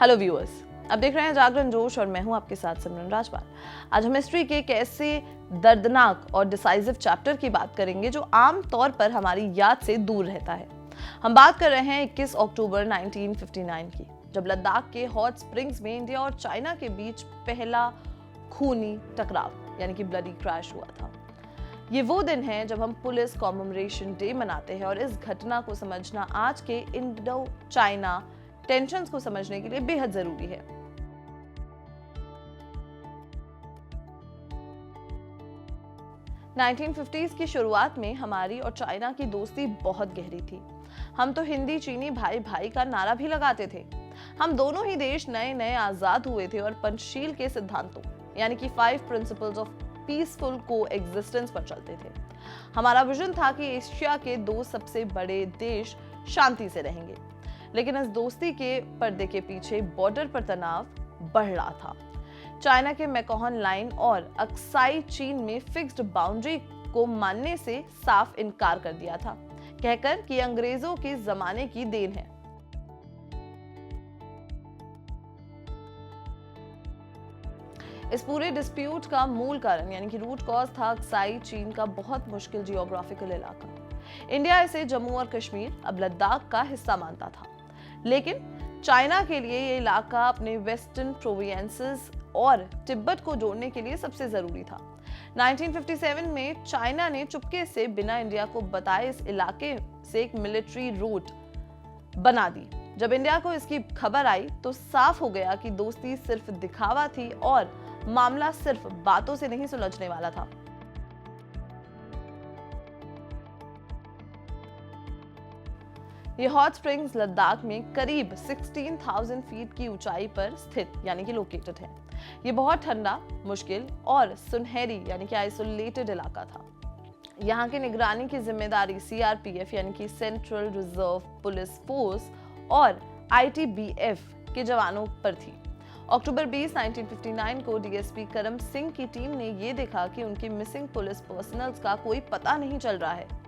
Hello viewers, अब देख रहे हैं जागरण जोश और मैं हूं आपके साथ सिमरन राजपाल। आज हम हिस्ट्री के एक ऐसे दर्दनाक और डिसाइसिव चैप्टर की बात करेंगे जो आम तौर पर हमारी याद से दूर रहता है। हम बात कर रहे हैं 21 अक्टूबर 1959 की, जब लद्दाख के हॉट स्प्रिंग्स में इंडिया और चाइना के बीच पहला खूनी टकराव यानी कि ब्लडी क्रैश हुआ था। ये वो दिन है जब हम पुलिस कॉमेमोरेशन डे मनाते हैं और इस घटना को समझना आज के इंडो चाइना टेंशन्स को समझने के लिए बेहद जरूरी है। नाइनटीन 1950s की शुरुआत में हमारी और चाइना की दोस्ती बहुत गहरी थी। हम तो हिंदी चीनी भाई भाई का नारा भी लगाते थे। हम दोनों ही देश नए नए आजाद हुए थे और पंचशील के सिद्धांतों यानी कि 5 प्रिंसिपल्स ऑफ पीसफुल को एग्जिस्टेंस पर चलते थे। हमारा विजन था कि एशिया के 2 सबसे बड़े देश शांति से रहेंगे, लेकिन इस दोस्ती के पर्दे के पीछे बॉर्डर पर तनाव बढ़ रहा था। चाइना के मैकोहन लाइन और अक्साई चीन में फिक्स्ड बाउंड्री को मानने से साफ इनकार कर दिया था, कहकर कि अंग्रेजों के जमाने की देन है। इस पूरे डिस्प्यूट का मूल कारण यानी कि रूट कॉज था अक्साई चीन का बहुत मुश्किल जियोग्राफिकल इलाका। इंडिया इसे जम्मू और कश्मीर, अब लद्दाख का हिस्सा मानता था, लेकिन चाइना के लिए ये इलाका अपने वेस्टर्न प्रोविंसेस और तिब्बत को जोड़ने के लिए सबसे जरूरी था। 1957 में चाइना ने चुपके से बिना इंडिया को बताए इस इलाके से एक मिलिट्री रूट बना दी। जब इंडिया को इसकी खबर आई तो साफ हो गया कि दोस्ती सिर्फ दिखावा थी और मामला सिर्फ बातों से नहीं सुलझने वाला था। ये हॉट स्प्रिंग्स लद्दाख में करीब 16,000 फीट की ऊंचाई पर स्थित यानी कि लोकेटेड है। ये बहुत ठंडा, मुश्किल और सुनहरी यानी कि आइसोलेटेड इलाका था। यहाँ की निगरानी की जिम्मेदारी CRPF यानी कि सेंट्रल रिजर्व पुलिस फोर्स और ITBF के जवानों पर थी। अक्टूबर 20, 1959 को DSP करम सिंह की टीम ने ये देखा कि उनके मिसिंग पुलिस पर्सनल्स का कोई पता नहीं चल रहा है।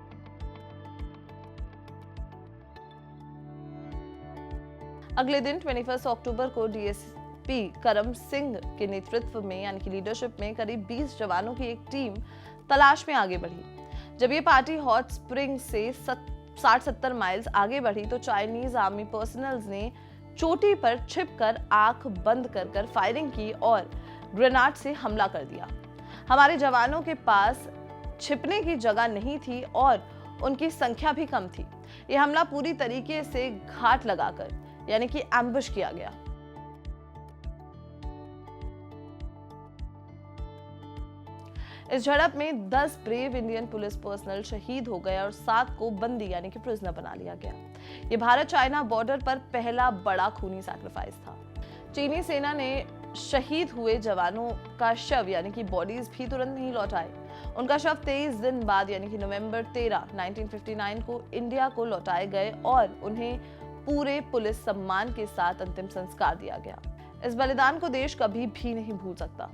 अगले दिन 21 अक्टूबर को DSP करम सिंह के नेतृत्व में यानी कि लीडरशिप में करीब 20 जवानों की एक टीम तलाश में आगे बढ़ी। जब ये पार्टी हॉट स्प्रिंग से 60-70 माइल्स आगे बढ़ी तो चाइनीज आर्मी पर्सनल्स ने चोटी पर छिपकर आंख बंद कर फायरिंग की और ग्रेनेड से हमला कर दिया। हमारे जवानों के पास छिपने की जगह नहीं थी और उनकी संख्या भी कम थी। यह हमला पूरी तरीके से घाट लगाकर यानी कि एम्बुश किया गया। इस झड़प में 10 ब्रेव इंडियन पुलिस पर्सनल शहीद हो गए और 7 को बंदी यानी कि प्रिजनर बना लिया गया। ये भारत चाइना बॉर्डर पर पहला बड़ा खूनी सैक्रिफाइस था। चीनी सेना ने शहीद हुए जवानों का शव यानी कि बॉडीज भी तुरंत नहीं लौटाए। उनका शव 23 दिन बाद यानी कि नवंबर 13, 1959 को इंडिया को लौटाए गए और उन्हें पूरे पुलिस सम्मान के साथ अंतिम संस्कार दिया गया। इस बलिदान को देश कभी भी नहीं भूल सकता।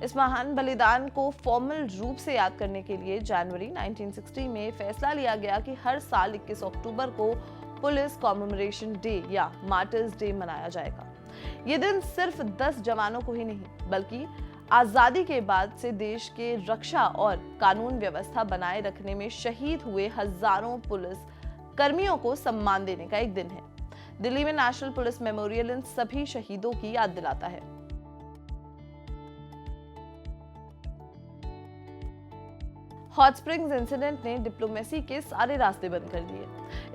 इस महान बलिदान को फॉर्मल रूप से याद करने के लिए जनवरी 1960 में फैसला लिया गया कि हर साल 21 अक्टूबर को पुलिस कॉमेमोरेशन डे या मार्टर्स डे मनाया जाएगा। ये दिन सिर्फ 10 जवानों को ही नहीं बल्कि आजादी के बाद से देश के रक्षा और कानून व्यवस्था बनाए रखने में शहीद हुए हजारों पुलिस कर्मियों को सम्मान देने का एक दिन है। दिल्ली में नेशनल पुलिस मेमोरियल इन सभी शहीदों की याद दिलाता है। हॉट स्प्रिंग्स इंसिडेंट ने डिप्लोमेसी के सारे रास्ते बंद कर दिए।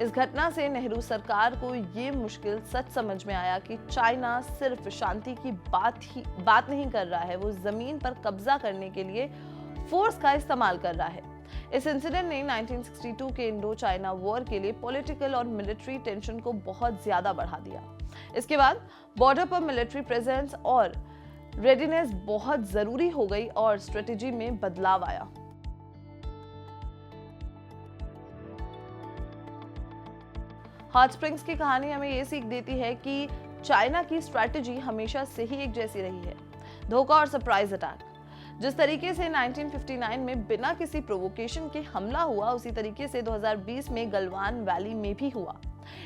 इस घटना से नेहरू सरकार को ये मुश्किल सच समझ में आया कि चाइना सिर्फ शांति की बात नहीं कर रहा है, वो जमीन पर कब्जा करने के लिए फोर्स का इस्तेमाल कर रहा है। इस इंसिडेंट ने 1962 के इंडो चाइना वॉर के लिए पॉलिटिकल और मिलिट्री टेंशन को बहुत ज्यादा बढ़ा दिया। इसके बाद बॉर्डर पर मिलिट्री प्रेजेंस और रेडीनेस बहुत जरूरी हो गई और स्ट्रेटेजी में बदलाव आया। हॉट स्प्रिंग्स की कहानी हमें ये सीख देती है कि चाइना की स्ट्रैटेजी हमेशा से ही एक जैसी रही है, धोखा और सरप्राइज अटैक। जिस तरीके से 1959 में बिना किसी प्रोवोकेशन के हमला हुआ, उसी तरीके से 2020 में गलवान वैली में भी हुआ।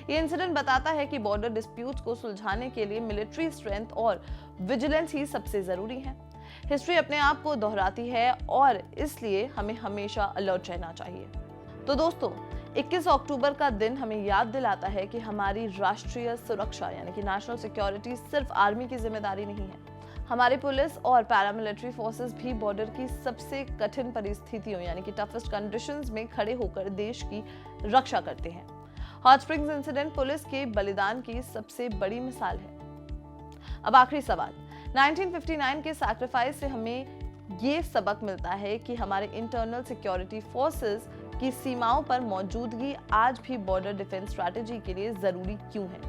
ये इंसिडेंट बताता है कि बॉर्डर डिस्प्यूट्स को सुलझाने के लिए मिलिट्री स्ट्रेंथ और विजिलेंस ही सबसे जरूरी है। हिस्ट्री अपने आप को दोहराती है और इसलिए हमें हमेशा अलर्ट रहना चाहिए। तो दोस्तों, 21 अक्टूबर का दिन हमें याद दिलाता है कि हमारी राष्ट्रीय सुरक्षा यानी कि नेशनल सिक्योरिटी सिर्फ आर्मी की जिम्मेदारी नहीं है। हमारी पुलिस और पैरामिलिट्री फोर्सेस भी बॉर्डर की सबसे कठिन परिस्थितियों यानी कि टफेस्ट कंडीशंस में खड़े होकर देश की रक्षा करते हैं। हॉट स्प्रिंग्स इंसिडेंट पुलिस के बलिदान की सबसे बड़ी मिसाल है। अब आखिरी सवाल, 1959 के सैक्रिफाइस से हमें ये सबक मिलता है कि हमारे इंटरनल सिक्योरिटी फोर्सेस की सीमाओं पर मौजूदगी आज भी बॉर्डर डिफेंस स्ट्रैटेजी के लिए जरूरी क्यों है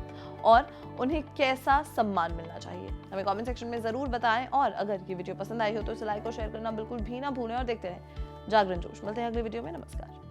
और उन्हें कैसा सम्मान मिलना चाहिए। हमें कमेंट सेक्शन में जरूर बताएं और अगर ये वीडियो पसंद आई हो तो इसे लाइक और शेयर करना बिल्कुल भी ना भूलें और देखते रहें जागरण जोश। मिलते हैं अगले वीडियो में। नमस्कार।